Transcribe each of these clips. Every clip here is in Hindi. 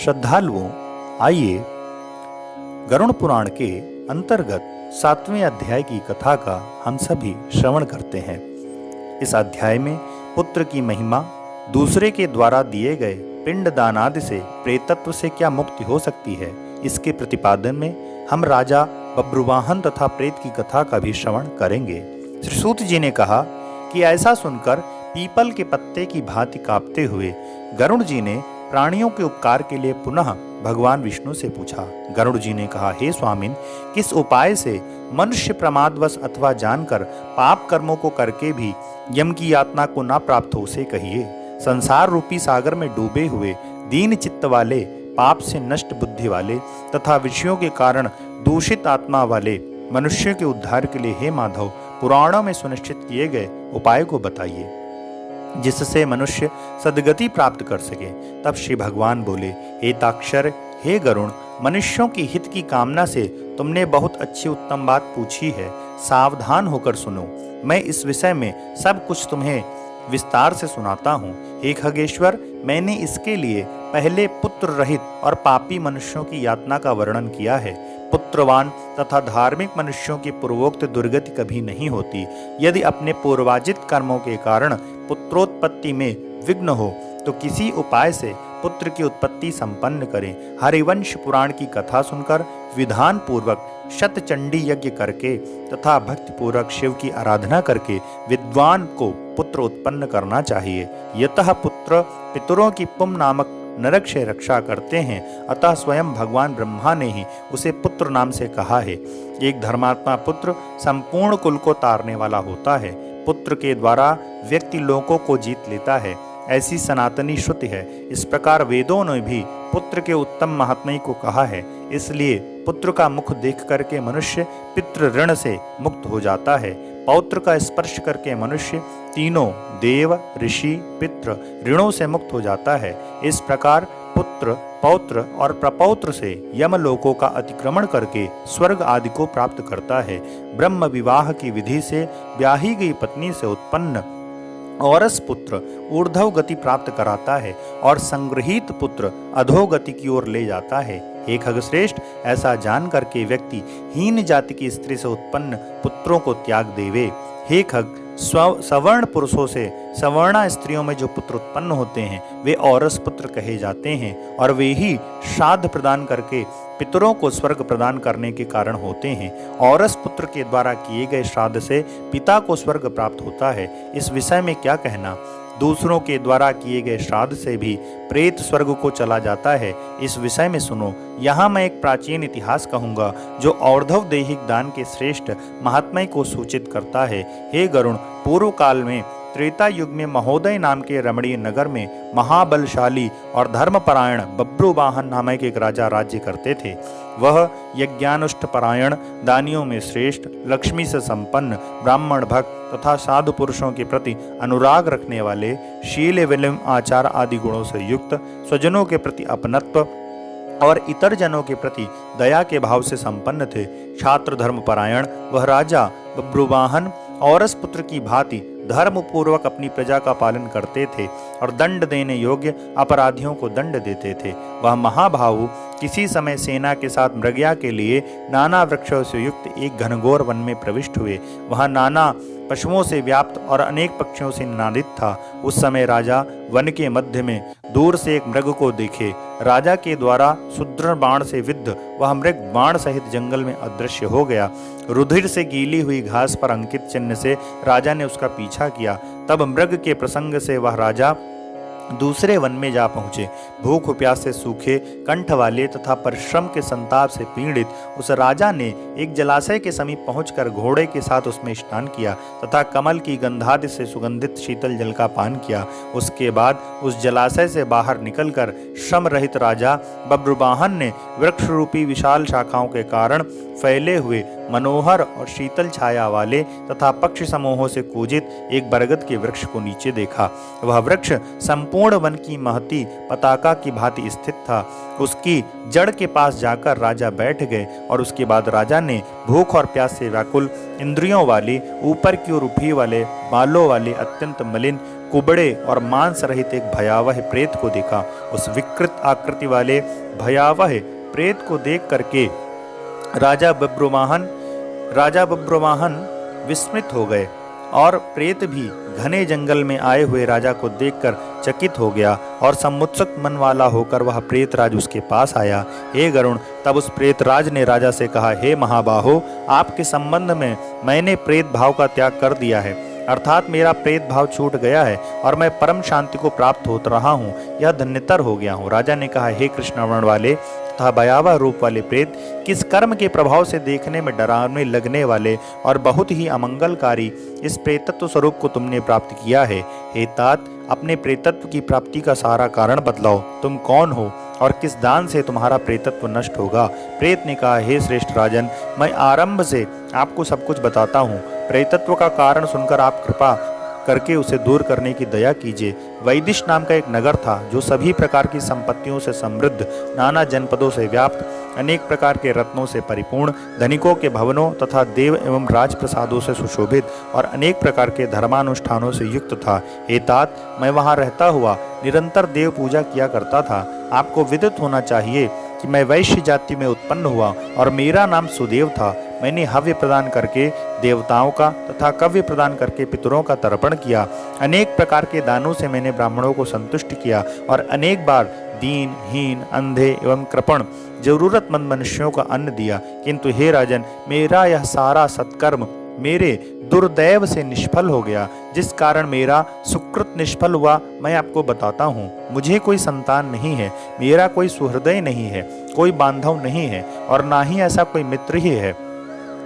श्रद्धालुओं, आइए गरुड़ पुराण के अंतर्गत 7वें अध्याय की कथा का हम सभी श्रवण करते हैं। इस अध्याय में पुत्र की महिमा, दूसरे के द्वारा दिए गए पिंड दान आदि से प्रेतत्व से क्या मुक्ति हो सकती है, इसके प्रतिपादन में हम राजा बब्रुवाहन तथा प्रेत की कथा का भी श्रवण करेंगे। श्री सूत जी ने कहा कि ऐसा सुनकर पीपल के पत्ते की भांति कांपते हुए गरुड़ जी ने प्राणियों के उपकार के लिए पुनः भगवान विष्णु से पूछा। गरुड़ जी ने कहा, हे स्वामिन, किस उपाय से मनुष्य प्रमादवश अथवा जानकर पाप कर्मों को करके भी यम की यातना को ना प्राप्त हो, उसे कहिए। संसार रूपी सागर में डूबे हुए दीन चित्त वाले, पाप से नष्ट बुद्धि वाले तथा विषयों के कारण दूषित आत्मा वाले मनुष्य के उद्धार के लिए हे माधव, पुराणों में सुनिश्चित किए गए उपाय को बताइए, जिससे मनुष्य सद्गति प्राप्त कर सके। तब श्री भगवान बोले, हे ताक्षर, हे गरुण, मनुष्यों की हित की कामना से तुमने बहुत अच्छी उत्तम बात पूछी है। सावधान होकर सुनो, मैं इस विषय में सब कुछ तुम्हें विस्तार से सुनाता हूँ। हे खगेश्वर, मैंने इसके लिए पहले पुत्र रहित और पापी मनुष्यों की यातना का वर्णन किया है। पुत्रवान तथा धार्मिक मनुष्यों की पूर्वोक्त दुर्गति कभी नहीं होती। यदि अपने पूर्वाजित कर्मों के कारण पुत्रोत्पत्ति में विघ्न हो तो किसी उपाय से पुत्र की उत्पत्ति संपन्न करें। हरिवंश पुराण की कथा सुनकर विधान पूर्वक शतचंडी यज्ञ करके तथा भक्ति पूर्वक शिव की आराधना करके विद्वान को पुत्र उत्पन्न करना चाहिए। यतः पुत्र पितरों की पुम नामक नरक से रक्षा करते हैं, अतः स्वयं भगवान ब्रह्मा ने ही उसे पुत्र नाम से कहा है। एक धर्मात्मा पुत्र संपूर्ण कुल को तारने वाला होता है। पुत्र के द्वारा व्यक्ति लोकों को जीत लेता है, ऐसी सनातनी श्रुति है। इस प्रकार वेदों ने भी पुत्र के उत्तम महात्म्य को कहा है। इसलिए पुत्र का मुख देख करके मनुष्य पितृ ऋण से मुक्त हो जाता है। पौत्र का स्पर्श करके मनुष्य तीनों देव, ऋषि, पितृ ऋणों से मुक्त हो जाता है। इस प्रकार पुत्र, पौत्र और प्रपौत्र से यमलोकों का अतिक्रमण करके स्वर्ग आदि को प्राप्त करता है। ब्रह्म विवाह की विधि से ब्याही गई पत्नी से उत्पन्न औरस पुत्र ऊर्ध्व गति प्राप्त कराता है और संग्रहित पुत्र अधोगति की ओर ले जाता है। हे खगश्रेष्ठ, ऐसा जान करके व्यक्ति हीन जाति की स्त्री से उत्पन्न पुत्रों को त्याग देवे। हे खग, सवर्ण पुरुषों से सवर्णा स्त्रियों में जो पुत्र उत्पन्न होते हैं वे औरस पुत्र कहे जाते हैं और वे ही श्राद्ध प्रदान करके पितरों को स्वर्ग प्रदान करने के कारण होते हैं। औरस पुत्र के द्वारा किए गए श्राद्ध से पिता को स्वर्ग प्राप्त होता है। इस विषय में क्या कहना? दूसरों के द्वारा किए गए श्राद्ध से भी प्रेत स्वर्ग को चला जाता है। इस विषय में सुनो। यहाँ मैं एक प्राचीन इतिहास कहूँगा जो और्ध्व दैहिक दान के श्रेष्ठ महात्म्य को सूचित करता है। हे गरुण, पूर्व काल में त्रेता युग में महोदय नाम के रमणीय नगर में महाबलशाली और धर्मपरायण बब्रुवाहन नामक एक राजा राज्य करते थे। वह यज्ञानुष्ठ परायण, दानियों में श्रेष्ठ, लक्ष्मी से संपन्न, ब्राह्मण भक्त तथा साधु पुरुषों के प्रति अनुराग रखने वाले, शील विलिम आचार आदि गुणों से युक्त, स्वजनों के प्रति अपनत्व और इतर जनों के प्रति दया के भाव से संपन्न थे। छात्र धर्म परायण वह राजा बब्रुवाहन औरस पुत्र की भांति धर्म पूर्वक अपनी प्रजा का पालन करते थे और दंड देने योग्य अपराधियों को दंड देते थे। वह महाभावु किसी समय सेना के साथ मृगया के लिए नाना वृक्षों से युक्त एक घनघोर वन में प्रविष्ट हुए। वह नाना पशुओं से व्याप्त और अनेक पक्षियों से निनादित था। उस समय राजा वन के मध्य में दूर से एक मृग को देखे। राजा के द्वारा सुदृढ़ बाण से विद्ध वह मृग बाण सहित जंगल में अदृश्य हो गया। रुधिर से गीली हुई घास पर अंकित चिन्ह से राजा ने उसका पीछा किया। तब मृग के प्रसंग से वह राजा दूसरे वन में जा पहुंचे। भूख प्यास से सूखे कंठ वाले तथा परिश्रम के संताप से पीड़ित उस राजा ने एक जलाशय के समीप पहुंचकर घोड़े के साथ उसमें स्नान किया तथा कमल की गंधादि से सुगंधित शीतल जल का पान किया। उसके बाद उस जलाशय से बाहर निकलकर श्रम रहित राजा बब्रुवाहन ने वृक्ष रूपी विशाल शाखाओं के कारण फैले हुए मनोहर और शीतल छाया वाले तथा पक्षी समूहों से पूजित एक बरगद के वृक्ष को नीचे देखा। वह वृक्ष संपूर्ण वन की महती पताका की भांति स्थित था। उसकी जड़ के पास जाकर राजा बैठ गए और उसके बाद राजा ने भूख और प्यास से व्याकुल, इंद्रियों वाले, ऊपर की ओर उठी वाले बालों वाले, अत्यंत मलिन, कुबड़े और मांस रहित एक भयावह प्रेत को देखा। उस विकृत आकृति वाले भयावह प्रेत को देख करके राजा बब्रुवाहन विस्मित हो गए और प्रेत भी घने जंगल में आए हुए राजा को देखकर चकित हो गया और समुत्सुक मन वाला होकर वह प्रेत राज उसके पास आया। हे गरुण, तब उस प्रेत राज ने राजा से कहा, हे महाबाहो, आपके संबंध में मैंने प्रेत भाव का त्याग कर दिया है, अर्थात मेरा प्रेत भाव छूट गया है और मैं परम शांति को प्राप्त हो रहा हूँ, यह धन्यतर हो गया हूँ। राजा ने कहा, हे कृष्ण वर्ण वाले तथा भयावह रूप वाले प्रेत, किस कर्म के प्रभाव से देखने में डरावने लगने वाले और बहुत ही अमंगलकारी इस प्रेतत्व स्वरूप को तुमने प्राप्त किया है। हे तात, अपने प्रेतत्व की प्राप्ति का सारा कारण बतलाओ। तुम कौन हो और किस दान से तुम्हारा प्रेतत्व नष्ट होगा? प्रेत ने कहा, हे श्रेष्ठ राजन, मैं आरंभ से आपको सब कुछ बताता हूँ। प्रेतत्व का कारण सुनकर आप कृपा करके उसे दूर करने की दया कीजिए। वैदिश नाम का एक नगर था जो सभी प्रकार की संपत्तियों से समृद्ध, नाना जनपदों से व्याप्त, अनेक प्रकार के रत्नों से परिपूर्ण, धनिकों के भवनों तथा देव एवं राजप्रसादों से सुशोभित और अनेक प्रकार के धर्मानुष्ठानों से युक्त था। हे तात, मैं वहाँ रहता हुआ निरंतर देव पूजा किया करता था। आपको विदित होना चाहिए कि मैं वैश्य जाति में उत्पन्न हुआ और मेरा नाम सुदेव था। मैंने हव्य प्रदान करके देवताओं का तथा कव्य प्रदान करके पितरों का तर्पण किया। अनेक प्रकार के दानों से मैंने ब्राह्मणों को संतुष्ट किया और अनेक बार दीन, हीन, अंधे एवं कृपण जरूरतमंद मनुष्यों का अन्न दिया। किंतु हे राजन, मेरा यह सारा सत्कर्म मेरे दुर्दैव से निष्फल हो गया, जिस कारण मेरा सुकृत निष्फल हुआ मैं आपको बताता हूँ। मुझे कोई संतान नहीं है, मेरा कोई सुहृदय नहीं है, कोई बांधव नहीं है और ना ही ऐसा कोई मित्र ही है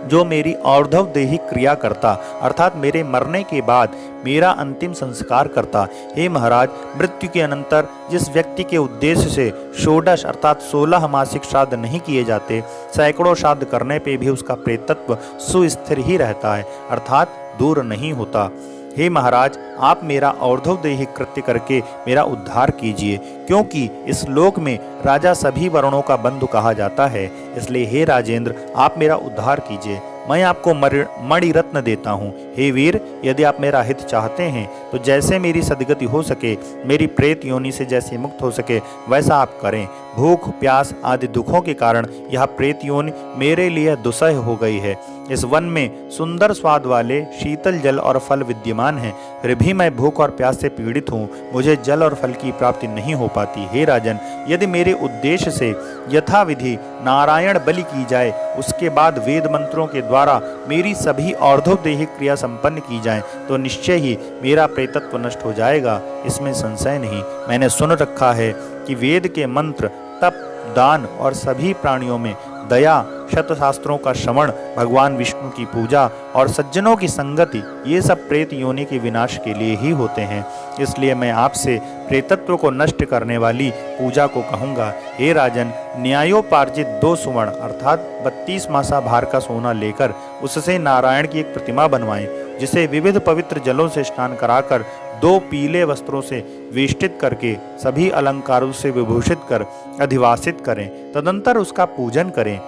जो मेरी और्ध्व देही क्रिया करता, अर्थात मेरे मरने के बाद मेरा अंतिम संस्कार करता। हे महाराज, मृत्यु के अनंतर जिस व्यक्ति के उद्देश्य से षोडश अर्थात 16 मासिक श्राद्ध नहीं किए जाते, सैकड़ों श्राद्ध करने पे भी उसका प्रेतत्व सुस्थिर ही रहता है, अर्थात दूर नहीं होता। हे महाराज, आप मेरा और्ध्वदेही कृत्य करके मेरा उद्धार कीजिए, क्योंकि इस लोक में राजा सभी वर्णों का बंधु कहा जाता है। इसलिए हे राजेंद्र, आप मेरा उद्धार कीजिए। मैं आपको मणि रत्न देता हूँ। हे वीर, यदि आप मेरा हित चाहते हैं तो जैसे मेरी सदगति हो सके, मेरी प्रेत योनि से जैसे मुक्त हो सके, वैसा आप करें। भूख, प्यास आदि दुखों के कारण यह प्रेत योनि मेरे लिए दुस्सह हो गई है। इस वन में सुंदर स्वाद वाले शीतल जल और फल विद्यमान हैं, फिर भी मैं भूख और प्यास से पीड़ित हूँ। मुझे जल और फल की प्राप्ति नहीं हो पाती। हे राजन, यदि मेरे उद्देश्य से यथाविधि नारायण बलि की जाए, उसके बाद वेद मंत्रों के द्वारा मेरी सभी और्ध्वदेहिक क्रिया संपन्न की जाए, तो निश्चय ही मेरा प्रेतत्व नष्ट हो जाएगा, इसमें संशय नहीं। मैंने सुन रखा है कि वेद के मंत्र, तप, दान और सभी प्राणियों में दया, शतशास्त्रों का श्रवण, भगवान विष्णु की पूजा और सज्जनों की संगति, ये सब प्रेत योनि के विनाश के लिए ही होते हैं। इसलिए मैं आपसे प्रेतत्व को नष्ट करने वाली पूजा को कहूँगा। हे राजन, न्यायोपार्जित 2 सुवर्ण अर्थात 32 मासा भार का सोना लेकर उससे नारायण की एक प्रतिमा बनवाएं, जिसे विविध पवित्र जलों से स्नान कराकर 2 पीले वस्त्रों से वेष्टित करके सभी अलंकारों से विभूषित कर अधिवासित करें। तदंतर उसका पूजन करें।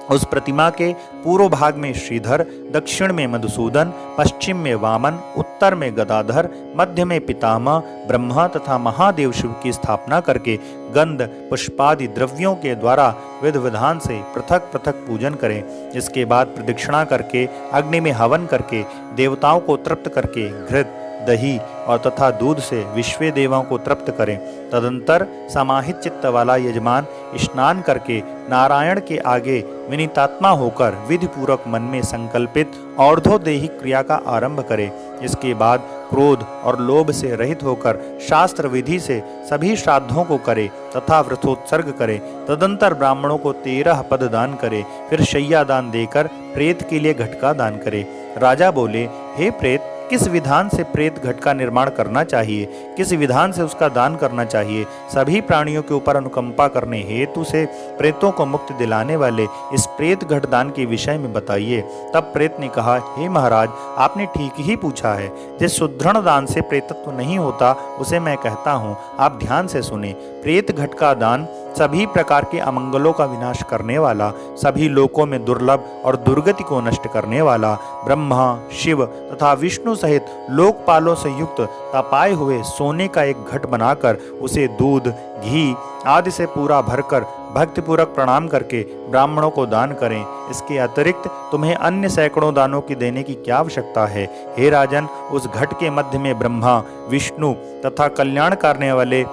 उस प्रतिमा के पूर्व भाग में श्रीधर, दक्षिण में मधुसूदन, पश्चिम में वामन, उत्तर में गदाधर, मध्य में पितामह, ब्रह्मा तथा महादेव शिव की स्थापना करके गंध, पुष्पादि द्रव्यों के द्वारा विध विधान से पृथक पृथक पूजन करें। इसके बाद प्रदक्षिणा करके अग्नि में हवन करके देवताओं को तृप्त करके घृत, दही और तथा दूध से विश्व देवों को तृप्त करें। तदंतर समाहित चित्त वाला यजमान स्नान करके नारायण के आगे विनीतात्मा होकर विधि पूर्वक मन में संकल्पित और्ध्वदेहिक क्रिया का आरंभ करे। इसके बाद क्रोध और लोभ से रहित होकर शास्त्र विधि से सभी श्राद्धों को करे तथा व्रतोत्सर्ग करे। तदंतर ब्राह्मणों को 13 पद दान करे, फिर शैया दान देकर प्रेत के लिए घटका दान करे। राजा बोले, हे प्रेत, किस विधान से प्रेत घट का निर्माण करना चाहिए, किस विधान से उसका दान करना चाहिए? सभी प्राणियों के ऊपर अनुकंपा करने हेतु से प्रेतों को मुक्ति दिलाने वाले इस प्रेत घट दान के विषय में बताइए। तब प्रेत ने कहा, हे महाराज, आपने ठीक ही पूछा है। जिस सुदृढ़ दान से प्रेतत्व नहीं होता उसे मैं कहता हूँ, आप ध्यान से सुने। प्रेत घट का दान सभी प्रकार के अमंगलों का विनाश करने वाला, सभी लोकों में दुर्लभ और दुर्गति को नष्ट करने वाला, ब्रह्मा, शिव तथा विष्णु सहित लोकपालों से युक्त तपाए हुए सोने का एक घट बनाकर उसे दूध, घी आदि से पूरा भरकर भक्तिपूर्वक प्रणाम करके ब्राह्मणों को दान करें। इसके अतिरिक्त तुम्हें अन्य सैकड़ों दानों की देने की क्या आवश्यकता है। हे राजन, उस घट के मध्य में ब्रह्मा, विष्णु तथा कल्याण करने वाले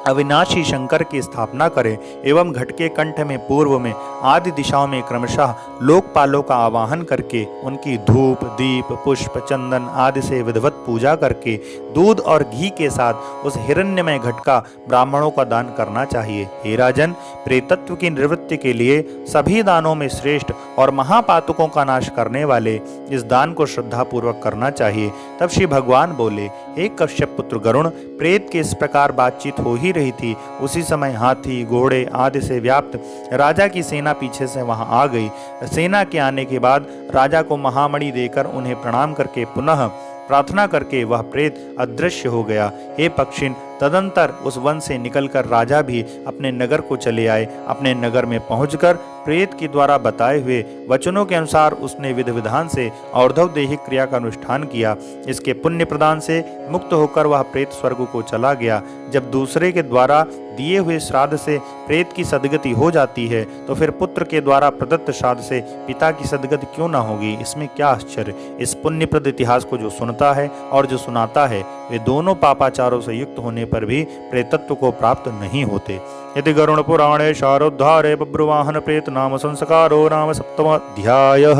अविनाशी शंकर की स्थापना करें एवं घट के कंठ में पूर्व में आदि दिशाओं में क्रमशः लोकपालों का आवाहन करके उनकी धूप, दीप, पुष्प, चंदन आदि से विधिवत पूजा करके दूध और घी के साथ उस हिरण्यमय घट का ब्राह्मणों का दान करना चाहिए। हे राजन, प्रेतत्व की निवृत्ति के लिए सभी दानों में श्रेष्ठ और महापातकों का नाश करने वाले इस दान को श्रद्धापूर्वक करना चाहिए। तब श्री भगवान बोले, हे कश्यप पुत्र गरुण, प्रेत की इस प्रकार बातचीत हो ही रही थी, उसी समय हाथी, घोड़े आदि से व्याप्त राजा की सेना पीछे से वहां आ गई। सेना के आने के बाद राजा को महामणि देकर उन्हें प्रणाम करके पुनः प्रार्थना करके वह प्रेत अदृश्य हो गया। हे पक्षिन, तदंतर उस वन से निकलकर राजा भी अपने नगर को चले आए। अपने नगर में पहुंचकर प्रेत के द्वारा बताए हुए वचनों के अनुसार उसने विधि विधान से और्ध्व देहिक क्रिया का अनुष्ठान किया। इसके पुण्य प्रदान से मुक्त होकर वह प्रेत स्वर्ग को चला गया। जब दूसरे के द्वारा दिए हुए श्राद्ध से प्रेत की सदगति हो जाती है तो फिर पुत्र के द्वारा प्रदत्त श्राद्ध से पिता की सदगति क्यों न होगी। इसमें क्या आश्चर्य। इस पुण्यप्रद इतिहास को जो सुनता है और जो सुनाता है वे दोनों पापाचारों से युक्त होने पर भी प्रेतत्व को प्राप्त नहीं होते। यदि गरुण पुराणे शारोद्धारे बभ्रुवाहन प्रेत नाम संस्कारो नाम सप्तमोऽध्यायः।